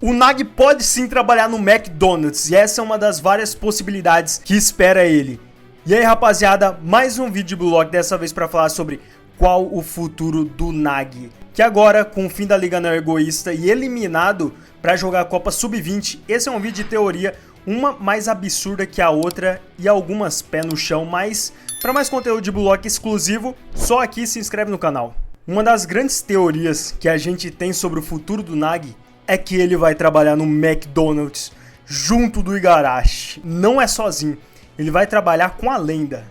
O Nagi pode sim trabalhar no McDonald's e essa é uma das várias possibilidades que espera ele. E aí, rapaziada, mais um vídeo de Blue, dessa vez para falar sobre qual o futuro do Nagi. Que agora, com o fim da Liga Não Egoísta e eliminado para jogar a Copa Sub-20, esse é um vídeo de teoria, uma mais absurda que a outra e algumas pé no chão, mas para mais conteúdo de Blue exclusivo, só aqui se inscreve no canal. Uma das grandes teorias que a gente tem sobre o futuro do Nagi é que ele vai trabalhar no McDonald's junto do Igarashi. Não é sozinho, ele vai trabalhar com a lenda.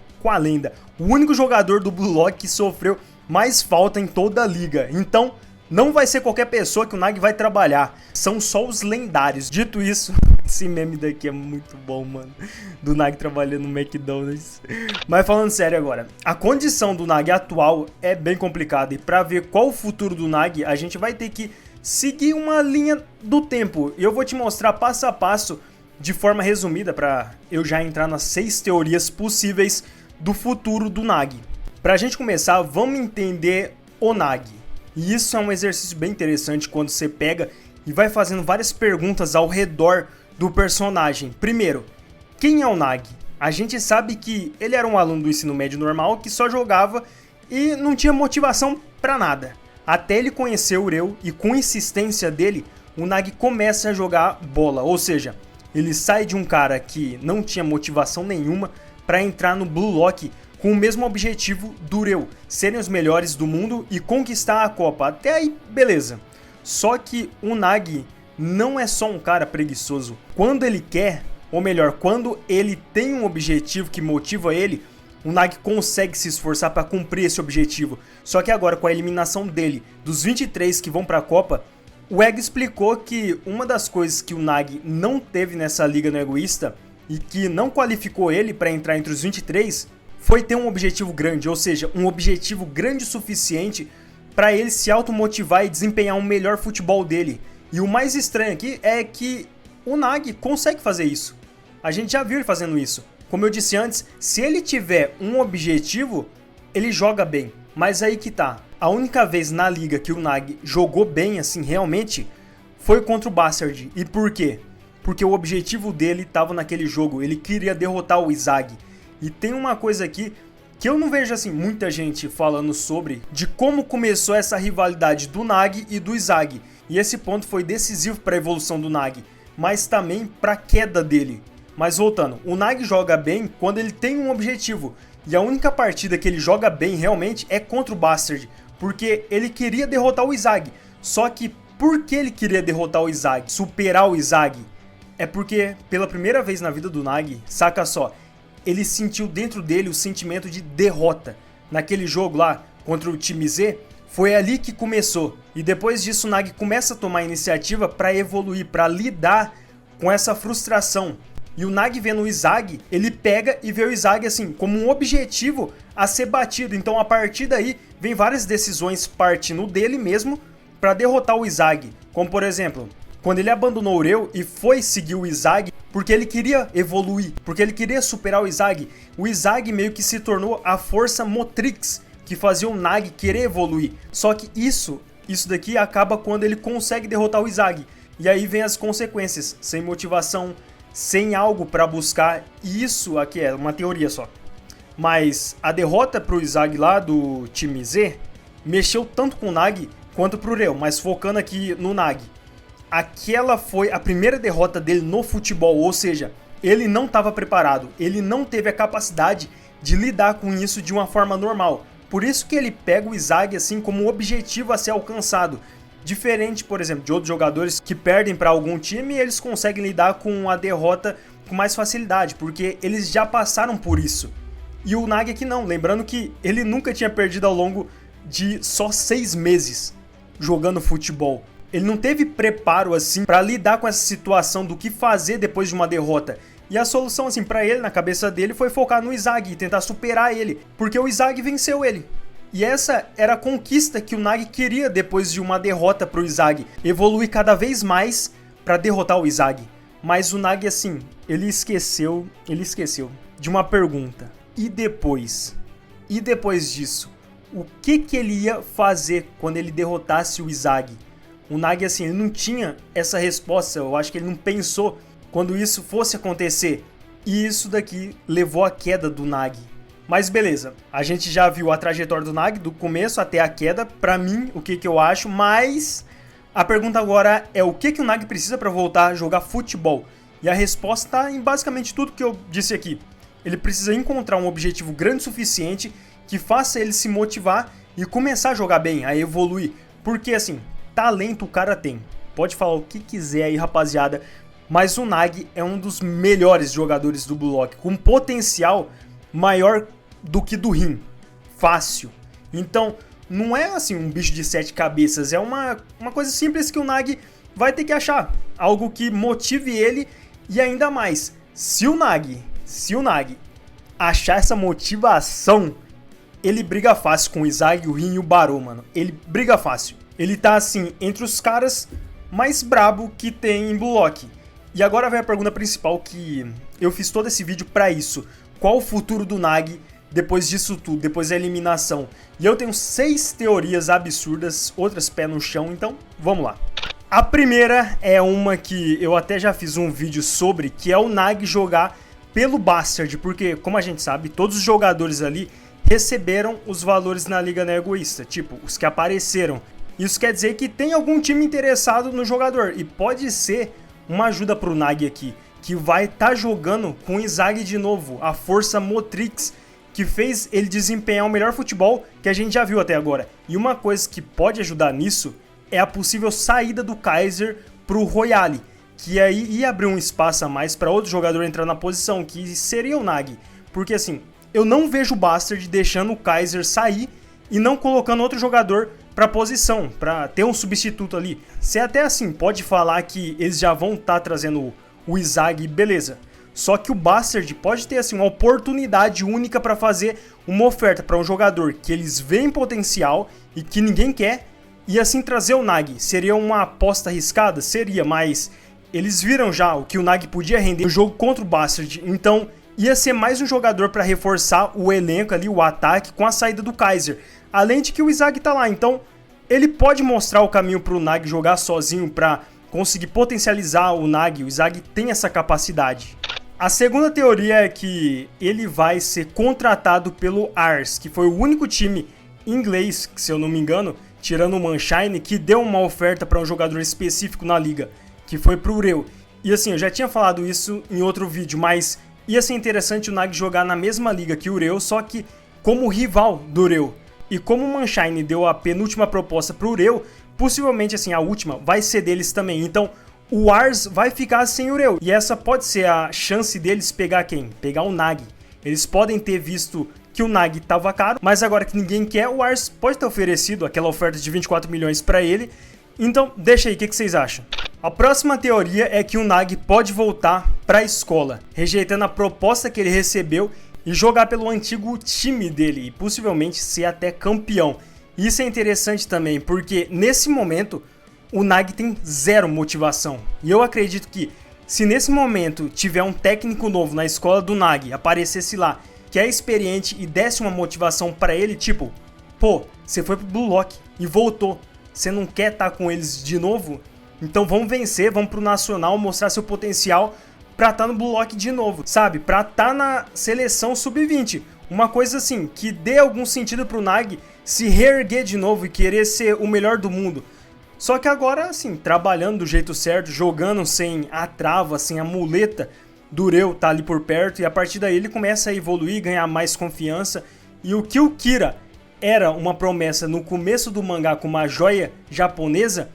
O único jogador do Blue Lock que sofreu mais falta em toda a liga. Então, não vai ser qualquer pessoa que o Nagi vai trabalhar. São só os lendários. Dito isso, esse meme daqui é muito bom, mano. Do Nagi trabalhando no McDonald's. Mas falando sério agora, a condição do Nagi atual é bem complicada. E pra ver qual o futuro do Nagi, a gente vai ter que seguir uma linha do tempo. E eu vou te mostrar passo a passo, de forma resumida, pra eu já entrar nas 6 teorias possíveis do futuro do Nagi. Pra gente começar, vamos entender o Nagi. E isso é um exercício bem interessante quando você pega e vai fazendo várias perguntas ao redor do personagem. Primeiro, quem é o Nagi? A gente sabe que ele era um aluno do ensino médio normal que só jogava e não tinha motivação pra nada. Até ele conhecer o Ureu e com insistência dele, o Nagi começa a jogar bola. Ou seja, ele sai de um cara que não tinha motivação nenhuma para entrar no Blue Lock com o mesmo objetivo do Ureu, serem os melhores do mundo e conquistar a Copa. Até aí, beleza. Só que o Nagi não é só um cara preguiçoso. Quando ele quer, ou melhor, quando ele tem um objetivo que motiva ele, o Nagi consegue se esforçar para cumprir esse objetivo. Só que agora, com a eliminação dele, dos 23 que vão para a Copa, o Egg explicou que uma das coisas que o Nagi não teve nessa Liga Não Egoísta e que não qualificou ele para entrar entre os 23 foi ter um objetivo grande, ou seja, um objetivo grande o suficiente para ele se automotivar e desempenhar um melhor futebol dele. E o mais estranho aqui é que o Nagi consegue fazer isso. A gente já viu ele fazendo isso. Como eu disse antes, se ele tiver um objetivo, ele joga bem. Mas aí que tá. A única vez na liga que o Nagi jogou bem, assim, realmente, foi contra o Bastard. E por quê? Porque o objetivo dele estava naquele jogo. Ele queria derrotar o Izagi. E tem uma coisa aqui que eu não vejo, assim, muita gente falando sobre, de como começou essa rivalidade do Nagi e do Izagi. E esse ponto foi decisivo para a evolução do Nagi, mas também para a queda dele. Mas voltando, o Nagi joga bem quando ele tem um objetivo. E a única partida que ele joga bem realmente é contra o Bastard, porque ele queria derrotar o Izagi. Só que por que ele queria derrotar o Izagi, superar o Izagi? É porque pela primeira vez na vida do Nagi, saca só, ele sentiu dentro dele o sentimento de derrota. Naquele jogo lá contra o time Z, foi ali que começou. E depois disso o Nagi começa a tomar a iniciativa para evoluir, para lidar com essa frustração. E o Nagi vendo o Izagi, ele pega e vê o Izagi assim, como um objetivo a ser batido. Então a partir daí, vem várias decisões partindo dele mesmo para derrotar o Izagi. Como por exemplo, quando ele abandonou o Ureu e foi seguir o Izagi, porque ele queria evoluir, porque ele queria superar o Izagi meio que se tornou a força motrix que fazia o Nagi querer evoluir. Só que isso daqui acaba quando ele consegue derrotar o Izagi. E aí vem as consequências, sem motivação, sem algo para buscar. E isso aqui é uma teoria só. Mas a derrota pro Izagi lá do time Z mexeu tanto com o Nagi quanto pro Ureu, mas focando aqui no Nagi. Aquela foi a primeira derrota dele no futebol, ou seja, ele não estava preparado, ele não teve a capacidade de lidar com isso de uma forma normal. Por isso que ele pega o Izagi assim como um objetivo a ser alcançado. Diferente, por exemplo, de outros jogadores que perdem para algum time e eles conseguem lidar com a derrota com mais facilidade, porque eles já passaram por isso. E o Nagi aqui não, lembrando que ele nunca tinha perdido ao longo de só 6 meses jogando futebol. Ele não teve preparo assim para lidar com essa situação do que fazer depois de uma derrota. E a solução assim para ele, na cabeça dele, foi focar no Izagi e tentar superar ele, porque o Izagi venceu ele. E essa era a conquista que o Nagi queria depois de uma derrota pro Izagi, evoluir cada vez mais para derrotar o Izagi. Mas o Nagi assim, ele esqueceu de uma pergunta. E depois? E depois disso, o que ele ia fazer quando ele derrotasse o Izagi? O Nagy, assim, ele não tinha essa resposta, eu acho que ele não pensou quando isso fosse acontecer. E isso daqui levou à queda do Nagy. Mas beleza, a gente já viu a trajetória do Nagy, do começo até a queda, pra mim, o que eu acho, mas a pergunta agora é o que o Nagy precisa pra voltar a jogar futebol? E a resposta tá em basicamente tudo que eu disse aqui. Ele precisa encontrar um objetivo grande o suficiente que faça ele se motivar e começar a jogar bem, a evoluir. Porque assim, talento o cara tem. Pode falar o que quiser aí, rapaziada, mas o Nagy é um dos melhores jogadores do Blue Lock, com potencial maior do que do Rim. Fácil. Então, não é assim um bicho de 7 cabeças, é uma coisa simples que o Nagy vai ter que achar. Algo que motive ele e ainda mais, se o Nagy achar essa motivação, ele briga fácil com o Izag, o Rim e o Barô, mano. Ele briga fácil. Ele tá assim, entre os caras mais brabo que tem em Blue Lock. E agora vem a pergunta principal que eu fiz todo esse vídeo pra isso. Qual o futuro do Nagy depois disso tudo, depois da eliminação? E eu tenho 6 teorias absurdas, outras pé no chão, então vamos lá. A primeira é uma que eu até já fiz um vídeo sobre, que é o Nagy jogar pelo Bastard, porque, como a gente sabe, todos os jogadores ali receberam os valores na Liga Não Egoísta, tipo, os que apareceram. Isso quer dizer que tem algum time interessado no jogador, e pode ser uma ajuda pro Nagy aqui, que vai estar jogando com o Izag de novo, a força motrix que fez ele desempenhar o melhor futebol que a gente já viu até agora. E uma coisa que pode ajudar nisso é a possível saída do Kaiser pro Royale, que aí ia abrir um espaço a mais para outro jogador entrar na posição, que seria o Nagy. Porque assim, eu não vejo o Bastard deixando o Kaiser sair e não colocando outro jogador para posição, para ter um substituto ali. Você até assim pode falar que eles já vão estar trazendo o Izag, beleza. Só que o Bastard pode ter assim uma oportunidade única para fazer uma oferta para um jogador que eles veem potencial e que ninguém quer, e assim trazer o Nagy. Seria uma aposta arriscada? Seria, mas eles viram já o que o Nagy podia render no jogo contra o Bastard, então ia ser mais um jogador para reforçar o elenco ali, o ataque, com a saída do Kaiser. Além de que o Izag tá lá, então ele pode mostrar o caminho pro Nagy jogar sozinho para conseguir potencializar o Nagy. O Izag tem essa capacidade. A segunda teoria é que ele vai ser contratado pelo Ars, que foi o único time inglês, se eu não me engano, tirando o Manshine, que deu uma oferta para um jogador específico na liga, que foi pro Ureu. E assim, eu já tinha falado isso em outro vídeo, mas ia ser interessante o Nagy jogar na mesma liga que o Ureu, só que como rival do Ureu. E como o Manshine deu a penúltima proposta pro Ureu, possivelmente assim, a última vai ser deles também. Então o Ars vai ficar sem o Ureu. E essa pode ser a chance deles pegar quem? Pegar o Nagy. Eles podem ter visto que o Nagy tava caro, mas agora que ninguém quer, o Ars pode ter oferecido aquela oferta de 24 milhões para ele. Então deixa aí, o que vocês acham? A próxima teoria é que o Nagy pode voltar para a escola, rejeitando a proposta que ele recebeu e jogar pelo antigo time dele e possivelmente ser até campeão. Isso é interessante também, porque nesse momento o Nagy tem zero motivação. E eu acredito que se nesse momento tiver um técnico novo na escola do Nagy, aparecesse lá, que é experiente e desse uma motivação para ele, tipo, pô, você foi pro Blue Lock e voltou, você não quer estar com eles de novo? Então vamos vencer, vamos pro Nacional, mostrar seu potencial pra estar no Blue Lock de novo, sabe? Pra estar na seleção sub-20. Uma coisa assim, que dê algum sentido pro Nagy se reerguer de novo e querer ser o melhor do mundo. Só que agora, assim, trabalhando do jeito certo, jogando sem a trava, sem a muleta do Ureu tá ali por perto, e a partir daí ele começa a evoluir, ganhar mais confiança. E o que o Kira era uma promessa no começo do mangá com uma joia japonesa,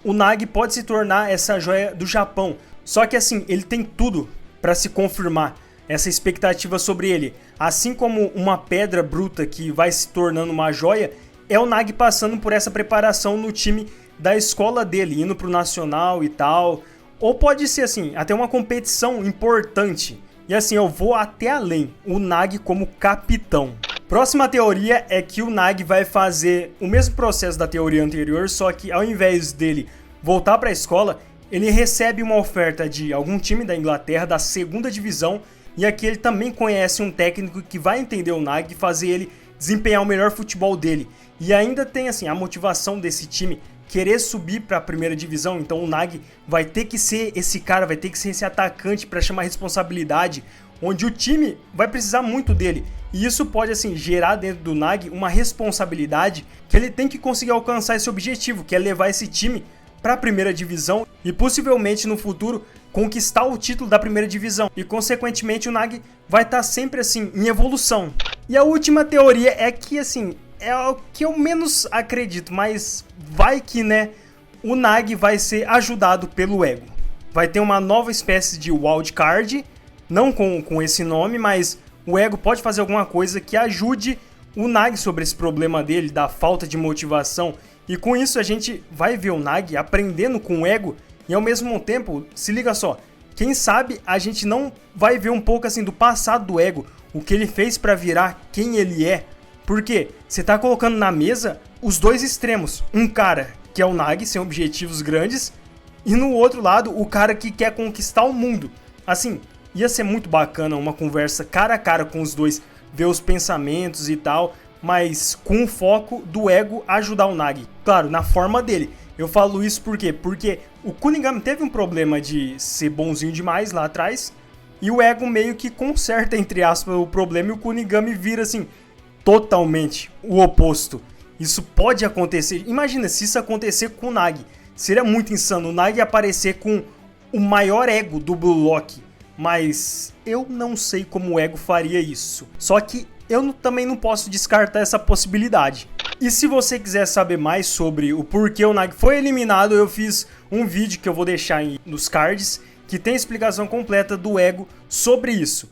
o Nagy pode se tornar essa joia do Japão. Só que assim, ele tem tudo para se confirmar essa expectativa sobre ele. Assim como uma pedra bruta que vai se tornando uma joia, é o Nagy passando por essa preparação no time da escola dele, indo pro Nacional e tal. Ou pode ser assim, até uma competição importante. E assim, eu vou até além, o Nagy como capitão. Próxima teoria é que o Nagy vai fazer o mesmo processo da teoria anterior, só que ao invés dele voltar para a escola, ele recebe uma oferta de algum time da Inglaterra, da segunda divisão, e aqui ele também conhece um técnico que vai entender o Nagy e fazer ele desempenhar o melhor futebol dele. E ainda tem assim a motivação desse time, querer subir para a primeira divisão, então o Nag vai ter que ser esse cara, vai ter que ser esse atacante para chamar responsabilidade, onde o time vai precisar muito dele. E isso pode assim gerar dentro do Nag uma responsabilidade que ele tem que conseguir alcançar esse objetivo, que é levar esse time para a primeira divisão e possivelmente no futuro conquistar o título da primeira divisão. E consequentemente o Nag vai estar sempre assim em evolução. E a última teoria é que assim, é o que eu menos acredito, mas vai que, né, o Nag vai ser ajudado pelo Ego. Vai ter uma nova espécie de wildcard, não com esse nome, mas o Ego pode fazer alguma coisa que ajude o Nag sobre esse problema dele, da falta de motivação. E com isso a gente vai ver o Nag aprendendo com o Ego e ao mesmo tempo, se liga só, quem sabe a gente não vai ver um pouco assim do passado do Ego, o que ele fez para virar quem ele é. Porque você tá colocando na mesa os dois extremos. Um cara que é o Nag, sem objetivos grandes, e no outro lado, o cara que quer conquistar o mundo. Assim, ia ser muito bacana uma conversa cara a cara com os dois, ver os pensamentos e tal, mas com o foco do Ego ajudar o Nag. Claro, na forma dele. Eu falo isso por quê? Porque o Kunigami teve um problema de ser bonzinho demais lá atrás, e o Ego meio que conserta, entre aspas, o problema, e o Kunigami vira assim totalmente o oposto. Isso pode acontecer. Imagina se isso acontecer com o Nag. Seria muito insano o Nag aparecer com o maior ego do Blue Lock. Mas eu não sei como o Ego faria isso. Só que eu também não posso descartar essa possibilidade. E se você quiser saber mais sobre o porquê o Nag foi eliminado, eu fiz um vídeo que eu vou deixar aí nos cards, que tem explicação completa do Ego sobre isso.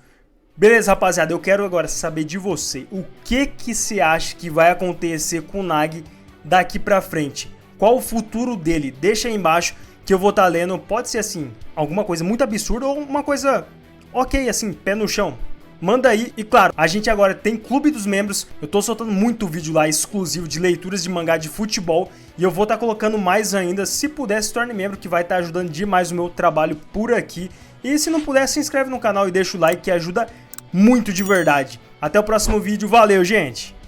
Beleza, rapaziada, eu quero agora saber de você, o que você acha que vai acontecer com o Nag daqui pra frente? Qual o futuro dele? Deixa aí embaixo que eu vou estar lendo, pode ser assim, alguma coisa muito absurda ou uma coisa ok, assim, pé no chão. Manda aí, e claro, a gente agora tem Clube dos Membros, eu tô soltando muito vídeo lá exclusivo de leituras de mangá de futebol, e eu vou estar colocando mais ainda, se puder se torne membro, que vai estar ajudando demais o meu trabalho por aqui. E se não puder, se inscreve no canal e deixa o like que ajuda muito de verdade. Até o próximo vídeo, valeu gente!